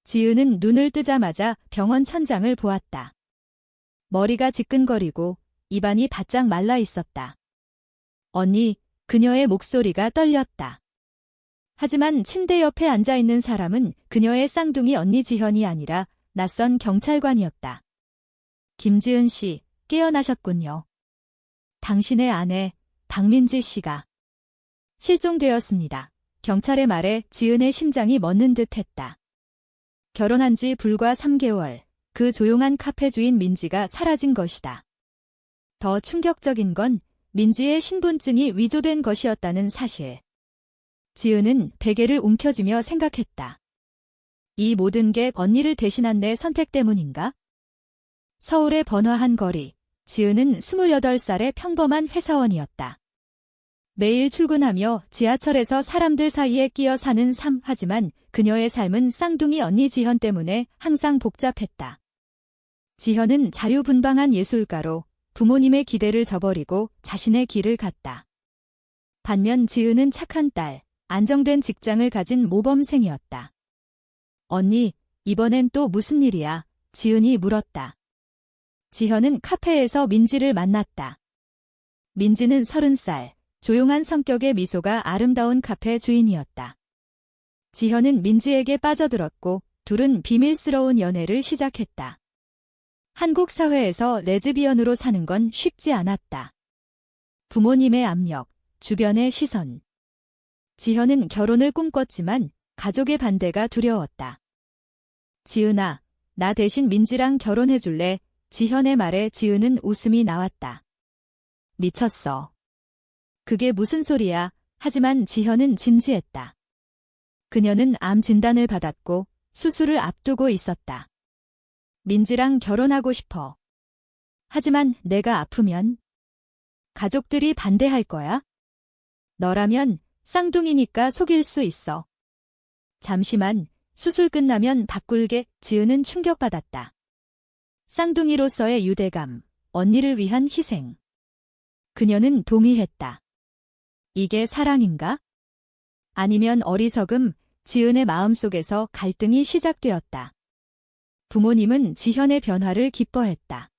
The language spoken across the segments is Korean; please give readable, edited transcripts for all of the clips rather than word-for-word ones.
지은은 눈을 뜨자마자 병원 천장을 보았다. 머리가 지끈거리고 입안이 바짝 말라 있었다. 언니, 그녀의 목소리가 떨렸다. 하지만 침대 옆에 앉아있는 사람은 그녀의 쌍둥이 언니 지현이 아니라 낯선 경찰관이었다. 김지은 씨, 깨어나셨군요. 당신의 아내, 박민지 씨가 실종되었습니다. 경찰의 말에 지은의 심장이 멎는 듯 했다. 결혼한 지 불과 3개월, 그 조용한 카페 주인 민지가 사라진 것이다. 더 충격적인 건 민지의 신분증이 위조된 것이었다는 사실. 지은은 베개를 움켜쥐며 생각했다. 이 모든 게 언니를 대신한 내 선택 때문인가? 서울의 번화한 거리, 지은은 28살의 평범한 회사원이었다. 매일 출근하며 지하철에서 사람들 사이에 끼어 사는 삶, 하지만 그녀의 삶은 쌍둥이 언니 지현 때문에 항상 복잡했다. 지현은 자유분방한 예술가로 부모님의 기대를 저버리고 자신의 길을 갔다. 반면 지은은 착한 딸, 안정된 직장을 가진 모범생이었다. 언니, 이번엔 또 무슨 일이야? 지은이 물었다. 지현은 카페에서 민지를 만났다. 민지는 30살, 조용한 성격의 미소가 아름다운 카페 주인이었다. 지현은 민지에게 빠져들었고 둘은 비밀스러운 연애를 시작했다. 한국 사회에서 레즈비언으로 사는 건 쉽지 않았다. 부모님의 압력, 주변의 시선. 지현은 결혼을 꿈꿨지만 가족의 반대가 두려웠다. 지은아, 나 대신 민지랑 결혼해줄래? 지현의 말에 지은은 웃음이 나왔다. 미쳤어. 그게 무슨 소리야? 하지만 지현은 진지했다. 그녀는 암 진단을 받았고 수술을 앞두고 있었다. 민지랑 결혼하고 싶어. 하지만 내가 아프면 가족들이 반대할 거야? 너라면 쌍둥이니까 속일 수 있어. 잠시만, 수술 끝나면 바꿀게. 지은은 충격받았다. 쌍둥이로서의 유대감, 언니를 위한 희생. 그녀는 동의했다. 이게 사랑인가? 아니면 어리석음? 지은의 마음속에서 갈등이 시작되었다. 부모님은 지현의 변화를 기뻐했다.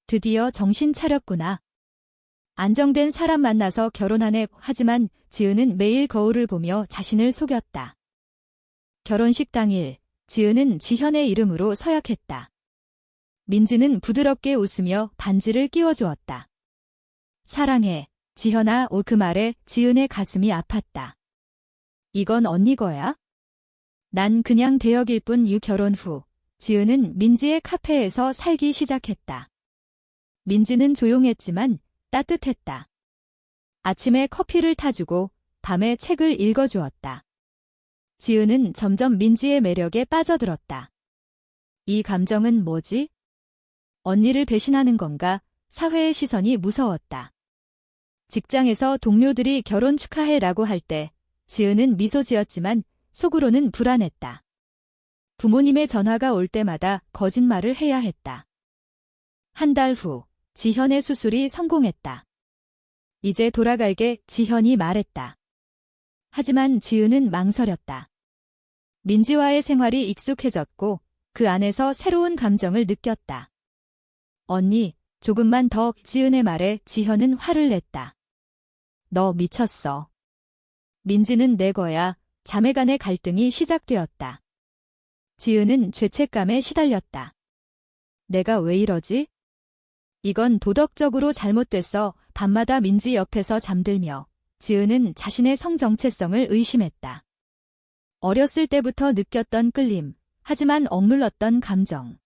드디어 정신 차렸구나. 안정된 사람 만나서 결혼하네. 하지만 지은은 매일 거울을 보며 자신을 속였다. 결혼식 당일, 지은은 지현의 이름으로 서약했다. 민지는 부드럽게 웃으며 반지를 끼워주었다. 사랑해, 지현아. 그 말에 지은의 가슴이 아팠다. 이건 언니 거야? 난 그냥 대역일 뿐. 결혼 후, 지은은 민지의 카페에서 살기 시작했다. 민지는 조용했지만 따뜻했다. 아침에 커피를 타주고 밤에 책을 읽어주었다. 지은은 점점 민지의 매력에 빠져들었다. 이 감정은 뭐지? 언니를 배신하는 건가? 사회의 시선이 무서웠다. 직장에서 동료들이 결혼 축하해라고 할 때 지은은 미소 지었지만 속으로는 불안했다. 부모님의 전화가 올 때마다 거짓말을 해야 했다. 한 달 후, 지현의 수술이 성공했다. 이제 돌아갈게. 지현이 말했다. 하지만 지은은 망설였다. 민지와의 생활이 익숙해졌고 그 안에서 새로운 감정을 느꼈다. 언니, 조금만 더. 지은의 말에 지현은 화를 냈다. 너 미쳤어. 민지는 내 거야. 자매간의 갈등이 시작되었다. 지은은 죄책감에 시달렸다. 내가 왜 이러지? 이건 도덕적으로 잘못됐어. 밤마다 민지 옆에서 잠들며 지은은 자신의 성 정체성을 의심했다. 어렸을 때부터 느꼈던 끌림, 하지만 억눌렀던 감정.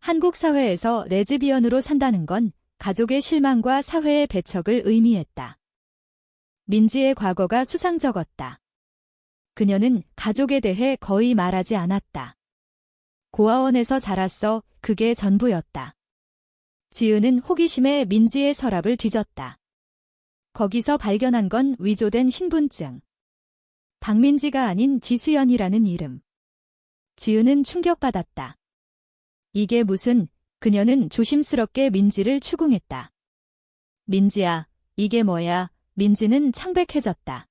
한국 사회에서 레즈비언으로 산다는 건 가족의 실망과 사회의 배척을 의미했다. 민지의 과거가 수상쩍었다. 그녀는 가족에 대해 거의 말하지 않았다. 고아원에서 자랐어. 그게 전부였다. 지은은 호기심에 민지의 서랍을 뒤졌다. 거기서 발견한 건 위조된 신분증. 박민지가 아닌 지수연이라는 이름. 지은은 충격받았다. 이게 무슨... 그녀는 조심스럽게 민지를 추궁했다. 민지야, 이게 뭐야? 민지는 창백해졌다.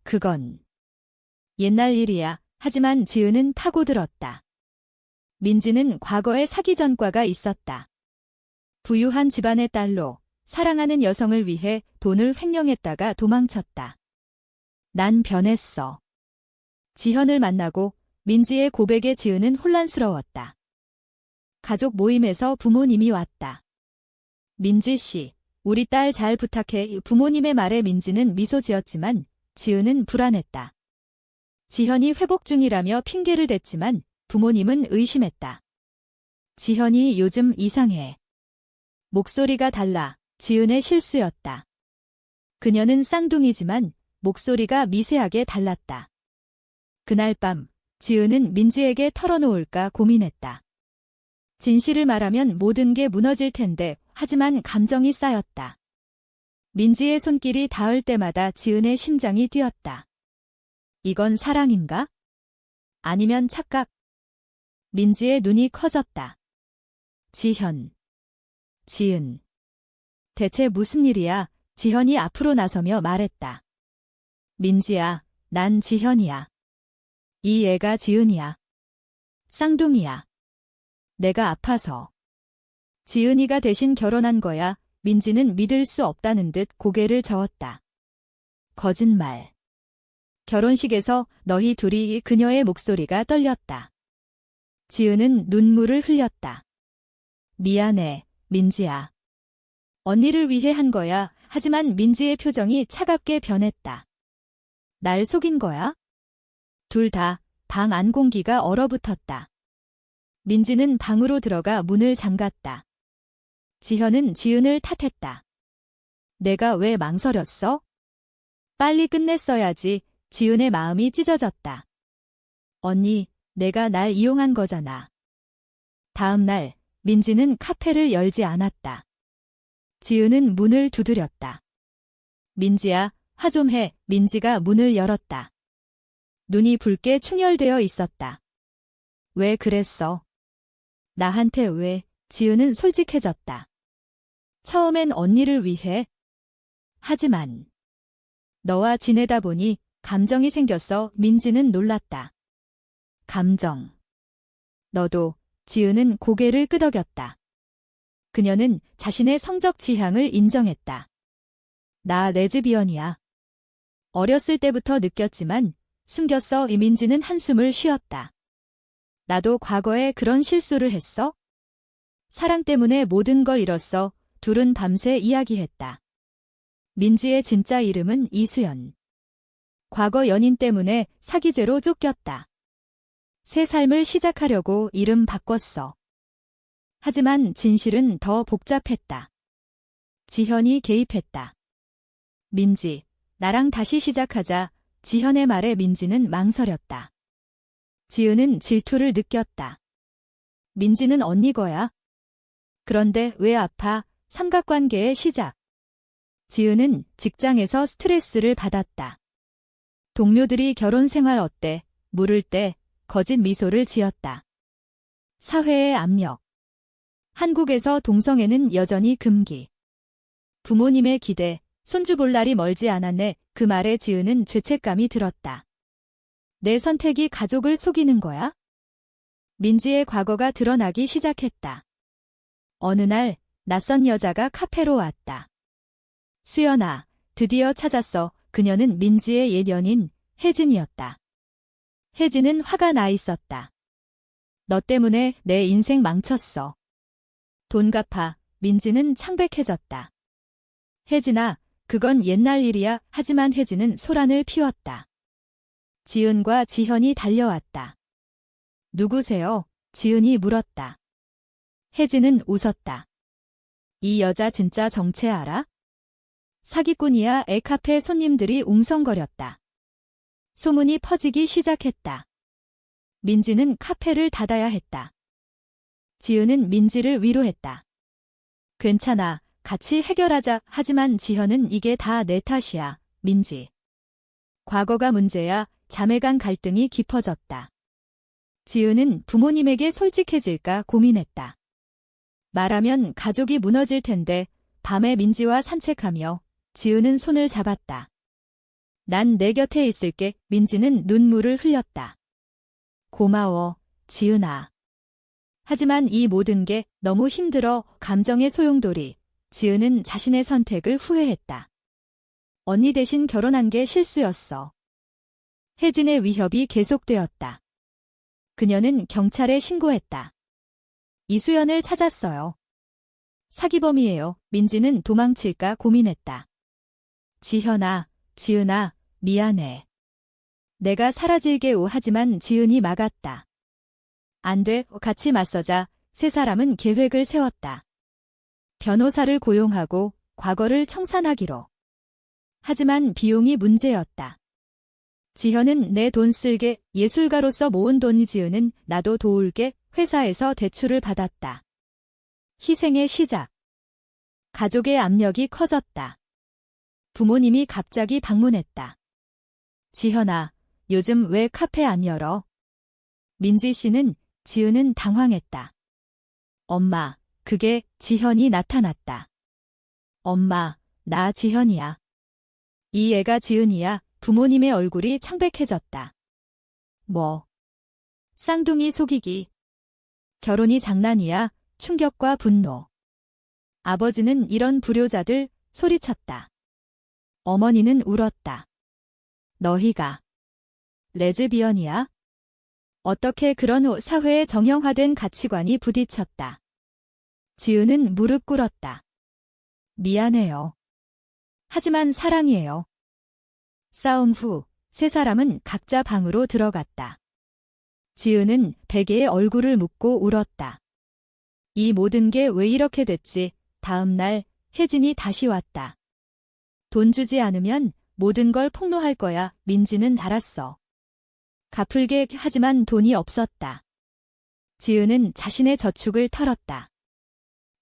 그건 옛날 일이야. 하지만 지은은 파고들었다. 민지는 과거에 사기 전과가 있었다. 부유한 집안의 딸로 사랑하는 여성을 위해 돈을 횡령했다가 도망쳤다. 난 변했어. 지현을 만나고 민지의 고백에 지은은 혼란스러웠다. 가족 모임에서 부모님이 왔다. 민지 씨, 우리 딸 잘 부탁해. 부모님의 말에 민지는 미소 지었지만 지은은 불안했다. 지현이 회복 중이라며 핑계를 댔지만 부모님은 의심했다. 지현이 요즘 이상해. 목소리가 달라. 지은의 실수였다. 그녀는 쌍둥이지만 목소리가 미세하게 달랐다. 그날 밤 지은은 민지에게 털어놓을까 고민했다. 진실을 말하면 모든 게 무너질 텐데 하지만 감정이 쌓였다. 민지의 손길이 닿을 때마다 지은의 심장이 뛰었다. 이건 사랑인가? 아니면 착각? 민지의 눈이 커졌다. 지현. 지은. 대체 무슨 일이야? 지현이 앞으로 나서며 말했다. 민지야, 난 지현이야. 이 애가 지은이야. 쌍둥이야. 내가 아파서. 지은이가 대신 결혼한 거야. 민지는 믿을 수 없다는 듯 고개를 저었다. 거짓말. 결혼식에서 너희 둘이 그녀의 목소리가 떨렸다. 지은은 눈물을 흘렸다. 미안해, 민지야. 언니를 위해 한 거야. 하지만 민지의 표정이 차갑게 변했다. 날 속인 거야? 둘 다 방 안 공기가 얼어붙었다. 민지는 방으로 들어가 문을 잠갔다. 지현은 지은을 탓했다. 내가 왜 망설였어? 빨리 끝냈어야지. 지은의 마음이 찢어졌다. 언니, 내가 날 이용한 거잖아. 다음 날 민지는 카페를 열지 않았다. 지은은 문을 두드렸다. 민지야, 화 좀 해. 민지가 문을 열었다. 눈이 붉게 충혈되어 있었다. 왜 그랬어? 나한테 왜? 지은은 솔직해졌다. 처음엔 언니를 위해. 하지만 너와 지내다 보니 감정이 생겼어. 민지는 놀랐다. 감정. 너도. 지은은 고개를 끄덕였다. 그녀는 자신의 성적 지향을 인정했다. 나 레즈비언이야. 어렸을 때부터 느꼈지만 숨겼어. 민지는 한숨을 쉬었다. 나도 과거에 그런 실수를 했어? 사랑 때문에 모든 걸 잃었어. 둘은 밤새 이야기했다. 민지의 진짜 이름은 이수연. 과거 연인 때문에 사기죄로 쫓겼다. 새 삶을 시작하려고 이름 바꿨어. 하지만 진실은 더 복잡했다. 지현이 개입했다. 민지, 나랑 다시 시작하자. 지현의 말에 민지는 망설였다. 지은은 질투를 느꼈다. 민지는 언니 거야. 그런데 왜 아파? 삼각관계의 시작. 지은은 직장에서 스트레스를 받았다. 동료들이 결혼 생활 어때? 물을 때 거짓 미소를 지었다. 사회의 압력. 한국에서 동성애는 여전히 금기. 부모님의 기대, 손주 볼 날이 멀지 않았네. 그 말에 지은은 죄책감이 들었다. 내 선택이 가족을 속이는 거야? 민지의 과거가 드러나기 시작했다. 어느 날 낯선 여자가 카페로 왔다. 수연아, 드디어 찾았어. 그녀는 민지의 옛 연인 혜진이었다. 혜진은 화가 나 있었다. 너 때문에 내 인생 망쳤어. 돈 갚아. 민지는 창백해졌다. 혜진아, 그건 옛날 일이야. 하지만 혜진은 소란을 피웠다. 지은과 지현이 달려왔다. 누구세요? 지은이 물었다. 혜진은 웃었다. 이 여자 진짜 정체 알아? 사기꾼이야. 카페 손님들이 웅성거렸다. 소문이 퍼지기 시작했다. 민지는 카페를 닫아야 했다. 지은은 민지를 위로했다. 괜찮아. 같이 해결하자. 하지만 지현은 이게 다 내 탓이야. 민지. 과거가 문제야. 자매 간 갈등이 깊어졌다. 지은은 부모님에게 솔직해질까 고민했다. 말하면 가족이 무너질 텐데 밤에 민지와 산책하며 지은은 손을 잡았다. 난 내 곁에 있을게. 민지는 눈물을 흘렸다. 고마워, 지은아. 하지만 이 모든 게 너무 힘들어. 감정의 소용돌이. 지은은 자신의 선택을 후회했다. 언니 대신 결혼한 게 실수였어. 혜진의 위협이 계속되었다. 그녀는 경찰에 신고했다. 이수연을 찾았어요. 사기범이에요. 민지는 도망칠까 고민했다. 지현아, 지은아, 미안해. 내가 사라질게요. 하지만 지은이 막았다. 안 돼, 같이 맞서자. 세 사람은 계획을 세웠다. 변호사를 고용하고 과거를 청산하기로. 하지만 비용이 문제였다. 지현은 내 돈 쓸게. 예술가로서 모은 돈. 지은은 나도 도울게. 회사에서 대출을 받았다. 희생의 시작. 가족의 압력이 커졌다. 부모님이 갑자기 방문했다. 지현아, 요즘 왜 카페 안 열어? 민지 씨는, 지은은 당황했다. 엄마, 그게 지현이 나타났다. 엄마, 나 지현이야. 이 애가 지은이야. 부모님의 얼굴이 창백해졌다. 뭐? 쌍둥이 속이기. 결혼이 장난이야. 충격과 분노. 아버지는 이런 불효자들. 소리쳤다. 어머니는 울었다. 너희가 레즈비언이야? 어떻게 그런 사회의 정형화된 가치관이 부딪혔다. 지은은 무릎 꿇었다. 미안해요. 하지만 사랑이에요. 싸움 후 세 사람은 각자 방으로 들어갔다. 지은은 베개에 얼굴을 묻고 울었다. 이 모든 게 왜 이렇게 됐지? 다음 날 혜진이 다시 왔다. 돈 주지 않으면 모든 걸 폭로할 거야. 민지는 알았어. 갚을게. 하지만 돈이 없었다. 지은은 자신의 저축을 털었다.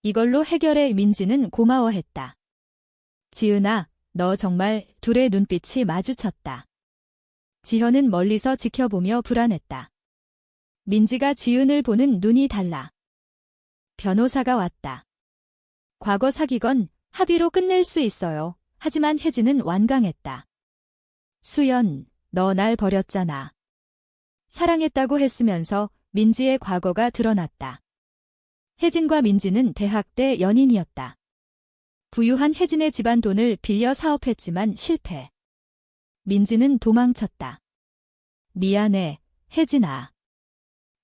이걸로 해결해. 민지는 고마워했다. 지은아, 너 정말. 둘의 눈빛이 마주쳤다. 지현은 멀리서 지켜보며 불안했다. 민지가 지은을 보는 눈이 달라. 변호사가 왔다. 과거 사기건 합의로 끝낼 수 있어요. 하지만 혜진은 완강했다. 수연, 너 날 버렸잖아. 사랑했다고 했으면서 민지의 과거가 드러났다. 혜진과 민지는 대학 때 연인이었다. 부유한 혜진의 집안 돈을 빌려 사업했지만 실패. 민지는 도망쳤다. 미안해, 혜진아.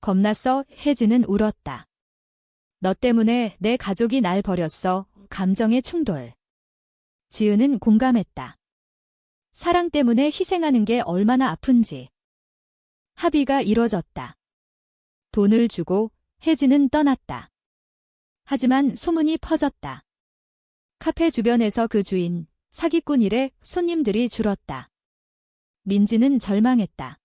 겁났어. 혜진은 울었다. 너 때문에 내 가족이 날 버렸어. 감정의 충돌. 지은은 공감했다. 사랑 때문에 희생하는 게 얼마나 아픈지. 합의가 이뤄졌다. 돈을 주고 혜진은 떠났다. 하지만 소문이 퍼졌다. 카페 주변에서 그 주인, 사기꾼 일에 손님들이 줄었다. 민지는 절망했다.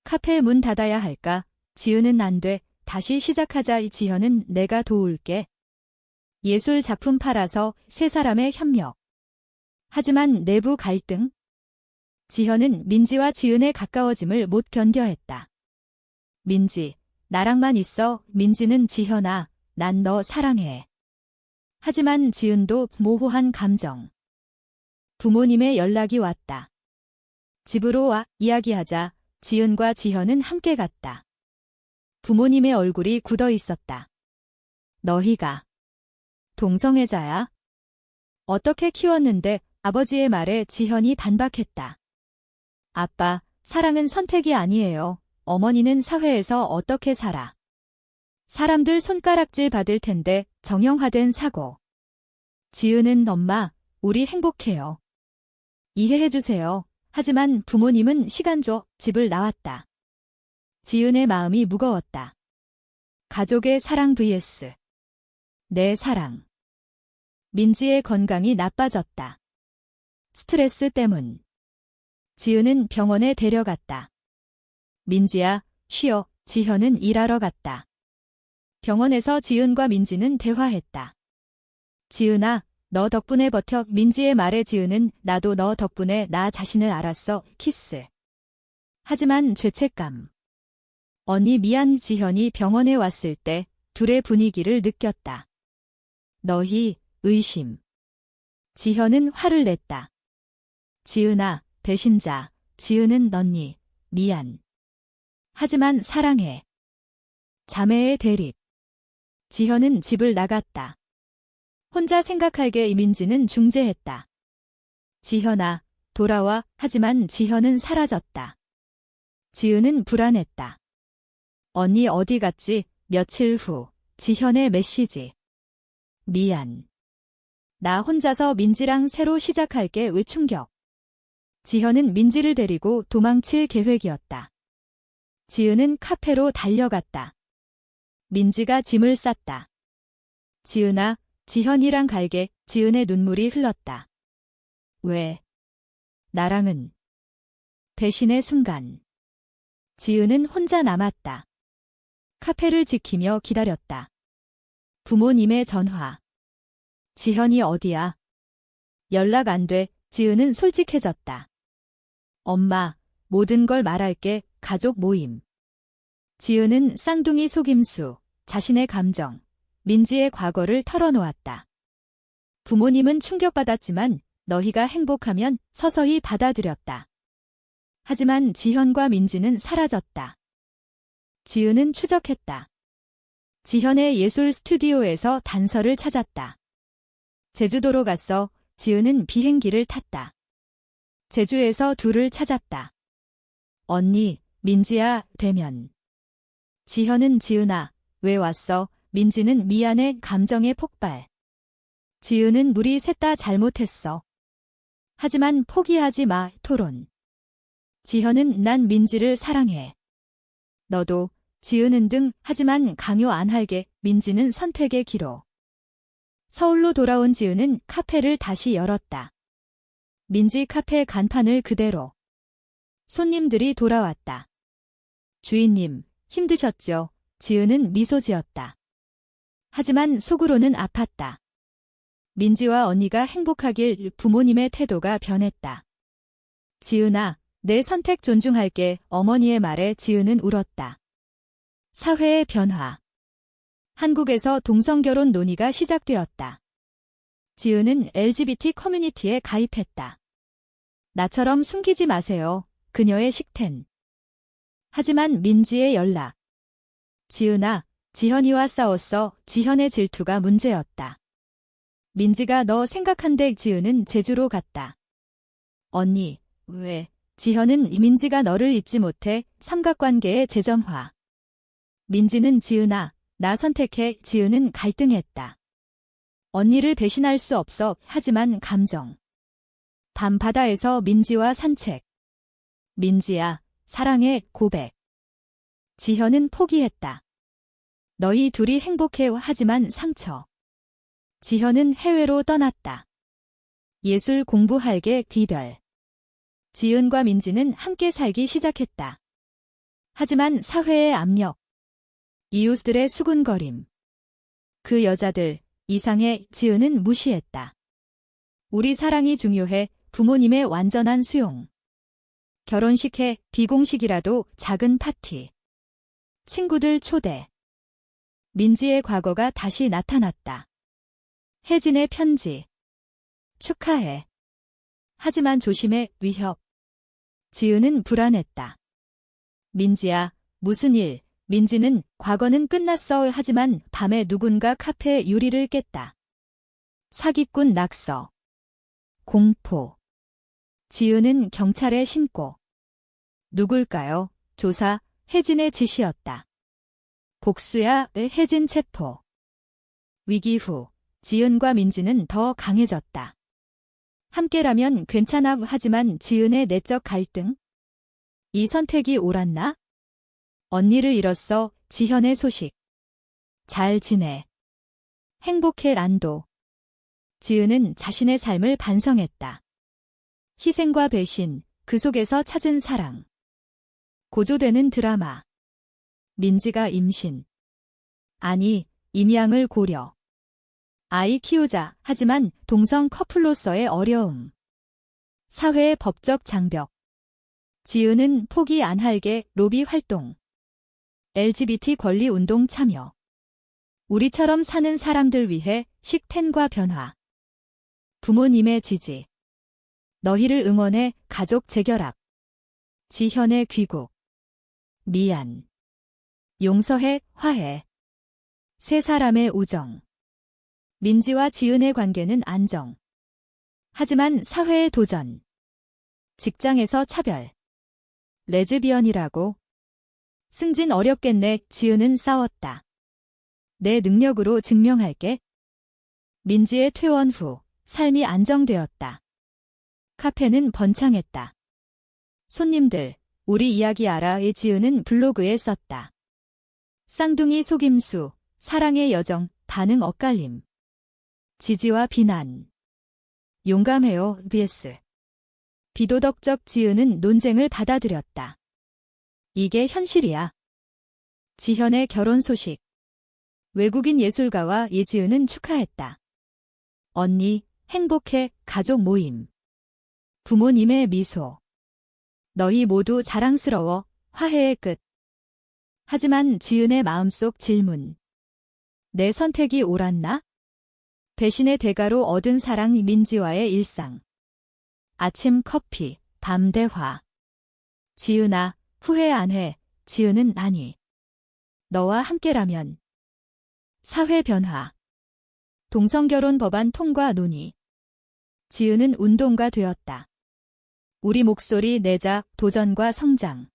카페 문 닫아야 할까? 지은은 안 돼. 다시 시작하자. 지현은 내가 도울게. 예술 작품 팔아서 세 사람의 협력. 하지만 내부 갈등. 지현은 민지와 지은의 가까워짐을 못 견뎌했다. 민지, 나랑만 있어. 민지는 지현아, 난 너 사랑해. 하지만 지은도 모호한 감정. 부모님의 연락이 왔다. 집으로 와, 이야기하자. 지은과 지현은 함께 갔다. 부모님의 얼굴이 굳어 있었다. 너희가 동성애자야? 어떻게 키웠는데? 아버지의 말에 지현이 반박했다. 아빠, 사랑은 선택이 아니에요. 어머니는 사회에서 어떻게 살아? 사람들 손가락질 받을 텐데. 정형화된 사고. 지은은 엄마, 우리 행복해요. 이해해주세요. 하지만 부모님은 시간 줘. 집을 나왔다. 지은의 마음이 무거웠다. 가족의 사랑 vs 내 사랑. 민지의 건강이 나빠졌다. 스트레스 때문. 지은은 병원에 데려갔다. 민지야, 쉬어. 지현은 일하러 갔다. 병원에서 지은과 민지는 대화했다. 지은아, 너 덕분에 버텨. 민지의 말에 지은은 나도 너 덕분에 나 자신을 알았어. 키스. 하지만 죄책감. 언니 미안. 지현이 병원에 왔을 때 둘의 분위기를 느꼈다. 너희 의심. 지현은 화를 냈다. 지은아, 배신자. 지은은 언니 미안. 하지만 사랑해. 자매의 대립. 지현은 집을 나갔다. 혼자 생각하게 이민지는 중재했다. 지현아, 돌아와. 하지만 지현은 사라졌다. 지은은 불안했다. 언니 어디 갔지? 며칠 후, 지현의 메시지. 미안. 나 혼자서 민지랑 새로 시작할게. 왜 충격. 지현은 민지를 데리고 도망칠 계획이었다. 지은은 카페로 달려갔다. 민지가 짐을 쌌다. 지은아, 지현이랑 갈게. 지은의 눈물이 흘렀다. 왜? 나랑은. 배신의 순간. 지은은 혼자 남았다. 카페를 지키며 기다렸다. 부모님의 전화. 지현이 어디야? 연락 안 돼. 지은은 솔직해졌다. 엄마, 모든 걸 말할게. 가족 모임. 지은은 쌍둥이 속임수, 자신의 감정, 민지의 과거를 털어놓았다. 부모님은 충격받았지만 너희가 행복하면 서서히 받아들였다. 하지만 지현과 민지는 사라졌다. 지은은 추적했다. 지현의 예술 스튜디오에서 단서를 찾았다. 제주도로 갔어. 지은은 비행기를 탔다. 제주에서 둘을 찾았다. 언니, 민지야, 대면. 지현은 지은아, 왜 왔어? 민지는 미안해. 감정의 폭발. 지은은 우리 셋 다 잘못했어. 하지만 포기하지 마. 토론. 지현은 난 민지를 사랑해. 너도. 지은은 등. 하지만 강요 안 할게. 민지는 선택의 기로. 서울로 돌아온 지은은 카페를 다시 열었다. 민지 카페 간판을 그대로. 손님들이 돌아왔다. 주인님, 힘드셨죠? 지은은 미소 지었다. 하지만 속으로는 아팠다. 민지와 언니가 행복하길. 부모님의 태도가 변했다. 지은아, 내 선택 존중할게. 어머니의 말에 지은은 울었다. 사회의 변화. 한국에서 동성결혼 논의가 시작되었다. 지은은 LGBT 커뮤니티에 가입했다. 나처럼 숨기지 마세요. 그녀의 식텐. 하지만 민지의 연락. 지은아, 지현이와 싸웠어. 지현의 질투가 문제였다. 민지가 너 생각한대. 지은은 제주로 갔다. 언니, 왜? 지현은 민지가 너를 잊지 못해. 삼각관계의 재점화. 민지는 지은아, 나 선택해. 지은은 갈등했다. 언니를 배신할 수 없어. 하지만 감정. 밤바다에서 민지와 산책. 민지야, 사랑해. 고백. 지현은 포기했다. 너희 둘이 행복해. 하지만 상처. 지현은 해외로 떠났다. 예술 공부할게. 이별. 지은과 민지는 함께 살기 시작했다. 하지만 사회의 압력. 이웃들의 수군거림. 그 여자들, 이상해. 지은은 무시했다. 우리 사랑이 중요해. 부모님의 완전한 수용. 결혼식해. 비공식이라도 작은 파티. 친구들 초대. 민지의 과거가 다시 나타났다. 혜진의 편지. 축하해. 하지만 조심해. 위협. 지은은 불안했다. 민지야, 무슨 일? 민지는 과거는 끝났어. 하지만 밤에 누군가 카페 유리를 깼다. 사기꾼 낙서. 공포. 지은은 경찰에 신고. 누굴까요? 조사. 혜진의 지시였다. 복수야. 혜진 체포. 위기 후 지은과 민지는 더 강해졌다. 함께라면 괜찮아. 하지만 지은의 내적 갈등. 이 선택이 옳았나? 언니를 잃었어. 지현의 소식. 잘 지내. 행복해. 안도. 지은은 자신의 삶을 반성했다. 희생과 배신, 그 속에서 찾은 사랑. 고조되는 드라마. 민지가 임신. 아니, 임양을 고려. 아이 키우자. 하지만 동성 커플로서의 어려움. 사회의 법적 장벽. 지은은 포기 안 할게. 로비 활동. LGBT 권리 운동 참여. 우리처럼 사는 사람들 위해 식텐과 변화. 부모님의 지지. 너희를 응원해. 가족 재결합. 지현의 귀국. 미안. 용서해, 화해. 세 사람의 우정. 민지와 지은의 관계는 안정. 하지만 사회의 도전. 직장에서 차별. 레즈비언이라고. 승진 어렵겠네. 지은은 싸웠다. 내 능력으로 증명할게. 민지의 퇴원 후 삶이 안정되었다. 카페는 번창했다. 손님들, 우리 이야기 알아의 지은은 블로그에 썼다. 쌍둥이 속임수, 사랑의 여정, 반응 엇갈림. 지지와 비난. 용감해요, vs. 비도덕적 지은은 논쟁을 받아들였다. 이게 현실이야. 지현의 결혼 소식. 외국인 예술가와 이지은은 축하했다. 언니, 행복해, 가족 모임. 부모님의 미소. 너희 모두 자랑스러워, 화해의 끝. 하지만 지은의 마음속 질문. 내 선택이 옳았나? 배신의 대가로 얻은 사랑 민지와의 일상. 아침 커피, 밤 대화. 지은아, 후회 안 해. 지은은 아니. 너와 함께라면. 사회 변화. 동성결혼 법안 통과 논의. 지은은 운동가 되었다. 우리 목소리 내자, 도전과 성장.